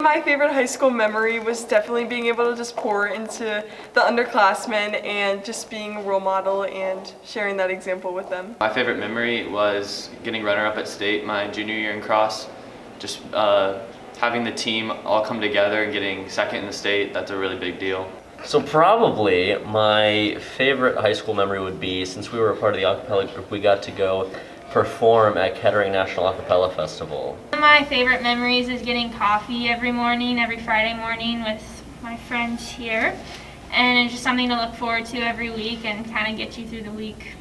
My favorite high school memory was definitely being able to just pour into the underclassmen and just being a role model and sharing that example with them. My favorite memory was getting runner-up at state my junior year in cross. Just having the team all come together and getting second in the state, that's a really big deal. So probably my favorite high school memory would be, since we were a part of the acapella group, we got to go perform at Kettering National Acapella Festival. One of my favorite memories is getting coffee every morning, every Friday morning with my friends here. And it's just something to look forward to every week and kind of get you through the week.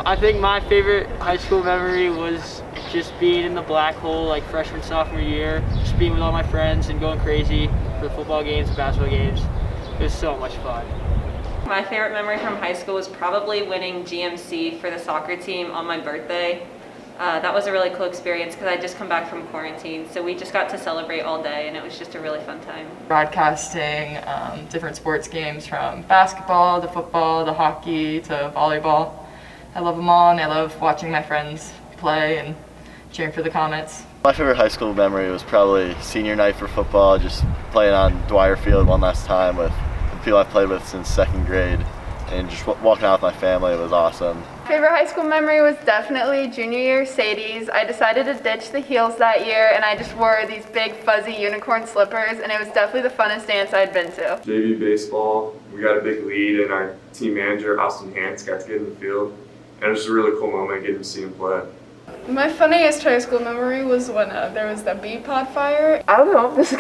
I think my favorite high school memory was just being in the black hole like freshman, sophomore year, just being with all my friends and going crazy for the football games and basketball games. It was so much fun. My favorite memory from high school was probably winning GMC for the soccer team on my birthday. That was a really cool experience because I just come back from quarantine, so we just got to celebrate all day and it was just a really fun time. Broadcasting different sports games, from basketball to football to hockey to volleyball. I love them all, and I love watching my friends play and cheering for the Comets. My favorite high school memory was probably senior night for football, just playing on Dwyer Field one last time with the people I've played with since second grade, and just walking out with my family. It was awesome. Favorite high school memory was definitely junior year Sadie's. I decided to ditch the heels that year, and I just wore these big fuzzy unicorn slippers, and it was definitely the funnest dance I'd been to. JV baseball, we got a big lead, and our team manager, Austin Hance, got to get in the field, and it was a really cool moment getting to see him play. My funniest high school memory was when there was the bee pod fire. I don't know if this is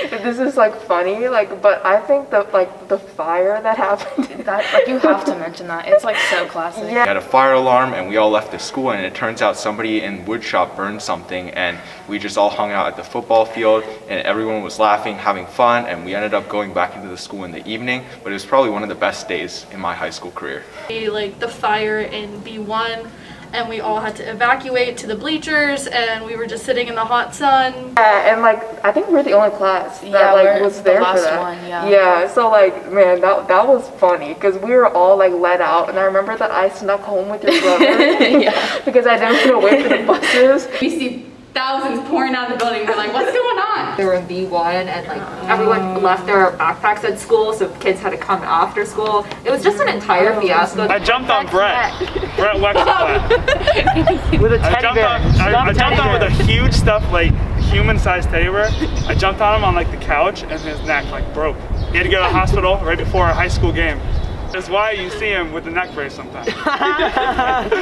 if this is funny, but I think the fire that happened. That you have to mention that. It's so classic. Yeah. We had a fire alarm and we all left the school, and it turns out somebody in woodshop burned something, and we just all hung out at the football field and everyone was laughing, having fun, and we ended up going back into the school in the evening, but it was probably one of the best days in my high school career. The fire in B1. And we all had to evacuate to the bleachers, and we were just sitting in the hot sun. Yeah, and I think we're the only class that was there for that. One, yeah. Yeah, so man, that was funny because we were all let out, and I remember that I snuck home with your brother. Yeah. Because I didn't want to wait for the buses. We see thousands pouring out of the building. We're like, what's going on? We were in B1 and everyone left their backpacks at school, so kids had to come after school. It was just an entire fiasco. I jumped on Brett Wexford. With a teddy bear. I jumped on with a huge human-sized teddy bear. I jumped on him on the couch and his neck broke. He had to go to the hospital right before a high school game. That's why you see him with the neck brace sometimes.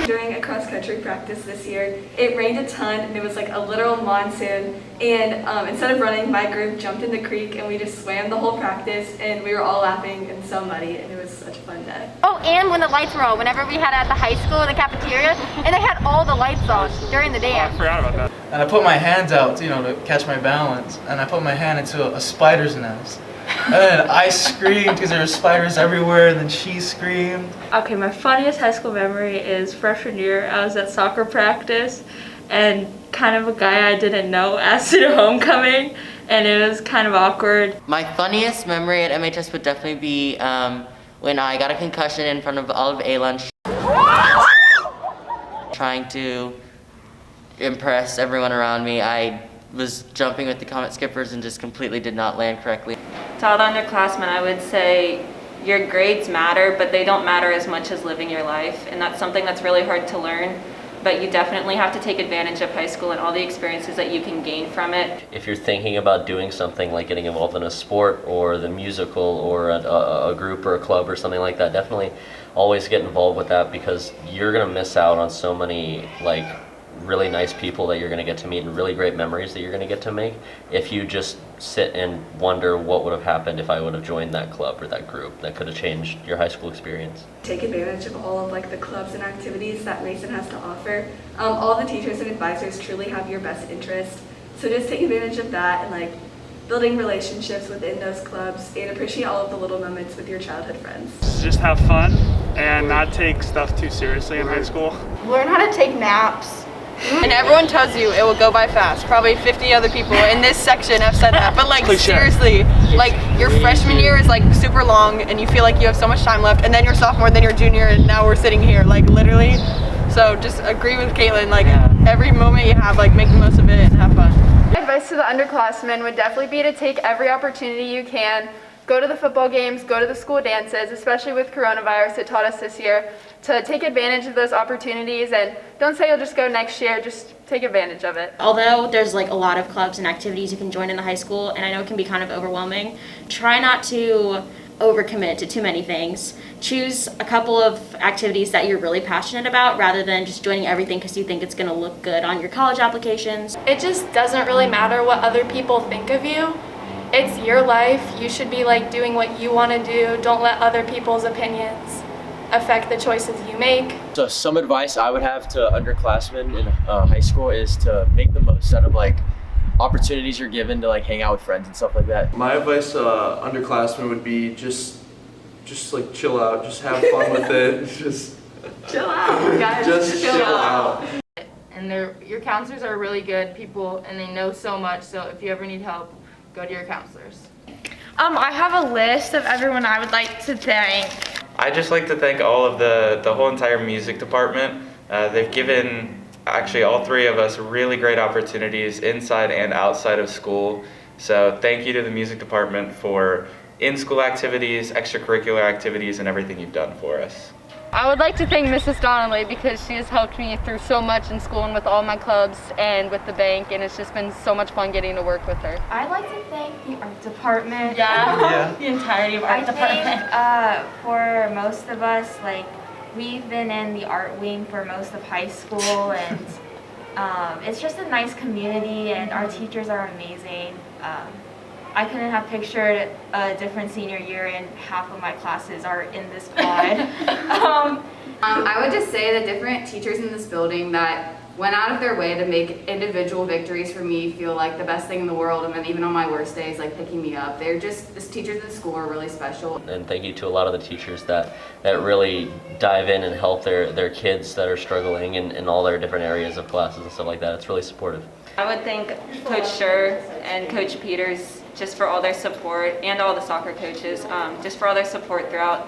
During a cross-country practice this year, it rained a ton and it was a literal monsoon, and instead of running, my group jumped in the creek and we just swam the whole practice, and we were all laughing and so muddy, and it was such a fun day. Oh, and when the lights were on, whenever we had at the high school in the cafeteria, and they had all the lights on during the dance. I forgot about that. And I put my hands out, to catch my balance, and I put my hand into a spider's nest. And then I screamed because there were spiders everywhere, and then she screamed. Okay, my funniest high school memory is freshman year. I was at soccer practice, and kind of a guy I didn't know asked me to homecoming, and it was kind of awkward. My funniest memory at MHS would definitely be when I got a concussion in front of all of A lunch, trying to impress everyone around me. I was jumping with the Comet skippers and just completely did not land correctly. To all the underclassmen, I would say your grades matter, but they don't matter as much as living your life, and that's something that's really hard to learn. But you definitely have to take advantage of high school and all the experiences that you can gain from it. If you're thinking about doing something like getting involved in a sport or the musical or a group or a club or something like that, definitely always get involved with that, because you're going to miss out on so many really nice people that you're going to get to meet and really great memories that you're going to get to make if you just sit and wonder what would have happened if I would have joined that club or that group. That could have changed your high school experience. Take advantage of all of the clubs and activities that Mason has to offer. All the teachers and advisors truly have your best interest, so just take advantage of that and building relationships within those clubs, and appreciate all of the little moments with your childhood friends. Just have fun and not take stuff too seriously in high school. Learn how to take naps. And everyone tells you it will go by fast. Probably 50 other people in this section have said that. But seriously, your freshman year is super long and you feel like you have so much time left, and then your sophomore, then your junior, and now we're sitting here literally. So just agree with Caitlin, every moment you have, make the most of it and have fun. Advice to the underclassmen would definitely be to take every opportunity you can. Go to the football games, go to the school dances, especially with coronavirus, it taught us this year to take advantage of those opportunities, and don't say you'll just go next year, just take advantage of it. Although there's like a lot of clubs and activities you can join in the high school, and I know it can be kind of overwhelming, try not to overcommit to too many things. Choose a couple of activities that you're really passionate about rather than just joining everything because you think it's going to look good on your college applications. It just doesn't really matter what other people think of you. It's your life. You should be like doing what you want to do. Don't let other people's opinions affect the choices you make. So some advice I would have to underclassmen in high school is to make the most out of like opportunities you're given to like hang out with friends and stuff like that. My advice to underclassmen would be just like chill out, just have fun with it, just chill out, guys. Just chill out. And your counselors are really good people, and they know so much. So if you ever need help, go to your counselors. I have a list of everyone I would like to thank. I'd just like to thank all of the whole entire music department. They've given actually all three of us really great opportunities inside and outside of school. So thank you to the music department for in-school activities, extracurricular activities, and everything you've done for us. I would like to thank Mrs. Donnelly because she has helped me through so much in school and with all my clubs and with the bank, and it's just been so much fun getting to work with her. I'd like to thank the art department. Yeah. The entirety of art I department. think for most of us, like, we've been in the art wing for most of high school, and it's just a nice community, and our teachers are amazing. I couldn't have pictured a different senior year, and half of my classes are in this quad. I would just say the different teachers in this building that went out of their way to make individual victories for me feel like the best thing in the world, and then even on my worst days, like picking me up. These teachers in the school are really special. And thank you to a lot of the teachers that really dive in and help their kids that are struggling in all their different areas of classes and stuff like that. It's really supportive. I would thank Coach Schur and Coach Peters just for all their support, and all the soccer coaches, just for all their support throughout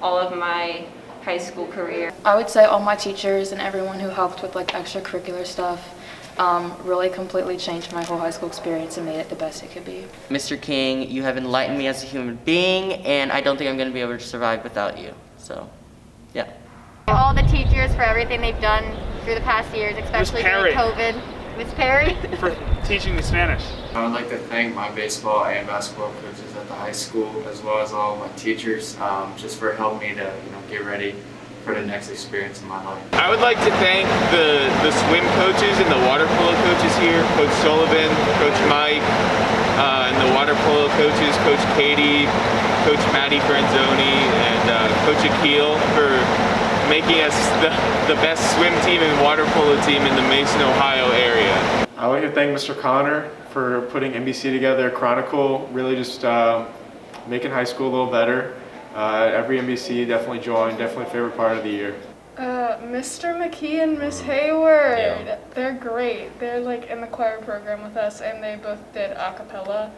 all of my high school career. I would say all my teachers and everyone who helped with like extracurricular stuff really completely changed my whole high school experience and made it the best it could be. Mr. King, you have enlightened me as a human being, and I don't think I'm going to be able to survive without you. So, yeah. All the teachers for everything they've done through the past years, especially during COVID. Miss Perry? For teaching me Spanish. I would like to thank my baseball and basketball coaches at the high school, as well as all my teachers, just for helping me to get ready for the next experience in my life. I would like to thank the swim coaches and the water polo coaches here, Coach Sullivan, Coach Mike, and the water polo coaches, Coach Katie, Coach Maddie Franzoni, and Coach Akil for making us the best swim team and water polo team in the Mason, Ohio area. I'd like to thank Mr. Connor for putting NBC together, Chronicle, really just making high school a little better. Every NBC definitely joined, definitely favorite part of the year. Mr. McKee and Miss Hayward, they're great. They're like in the choir program with us, and they both did a cappella,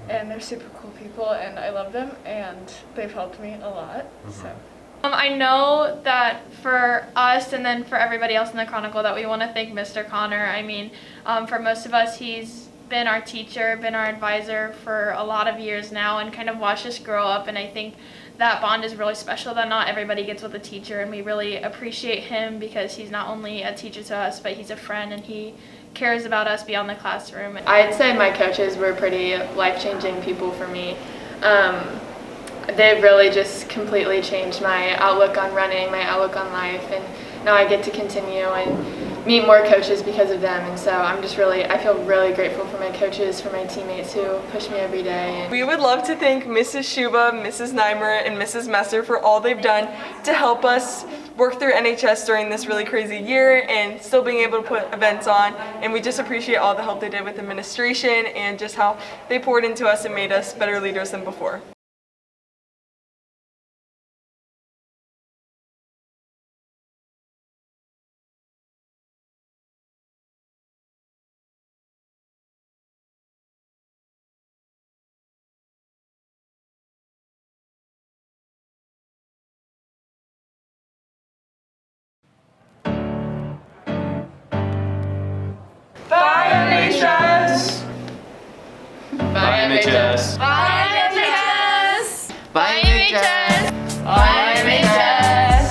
and they're super cool people, and I love them, and they've helped me a lot. So. I know that for us and then for everybody else in the Chronicle that we want to thank Mr. Connor. I mean, for most of us, he's been our teacher, been our advisor for a lot of years now, and kind of watched us grow up, and I think that bond is really special that not everybody gets with a teacher, and we really appreciate him because he's not only a teacher to us, but he's a friend, and he cares about us beyond the classroom. I'd say my coaches were pretty life-changing people for me. They really just completely changed my outlook on running, my outlook on life, and now I get to continue and meet more coaches because of them, and so I feel really grateful for my coaches, for my teammates who push me every day. We would love to thank Mrs. Shuba, Mrs. Neimer, and Mrs. Messer for all they've done to help us work through NHS during this really crazy year and still being able to put events on, and we just appreciate all the help they did with administration and just how they poured into us and made us better leaders than before. Bye, NHS! Bye, MHS. Bye, MHS. Bye, MHS. Bye, MHS.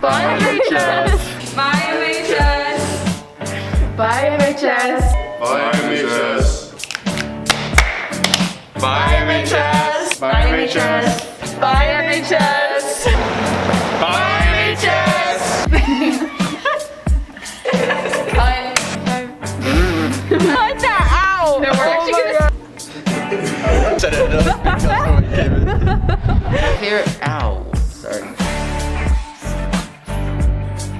Bye, MHS. Bye, MHS. Bye, MHS. Bye, MHS. Bye, MHS. Bye, MHS. Bye, MHS. Bye, MHS. Cut that out. It worked. Set it up.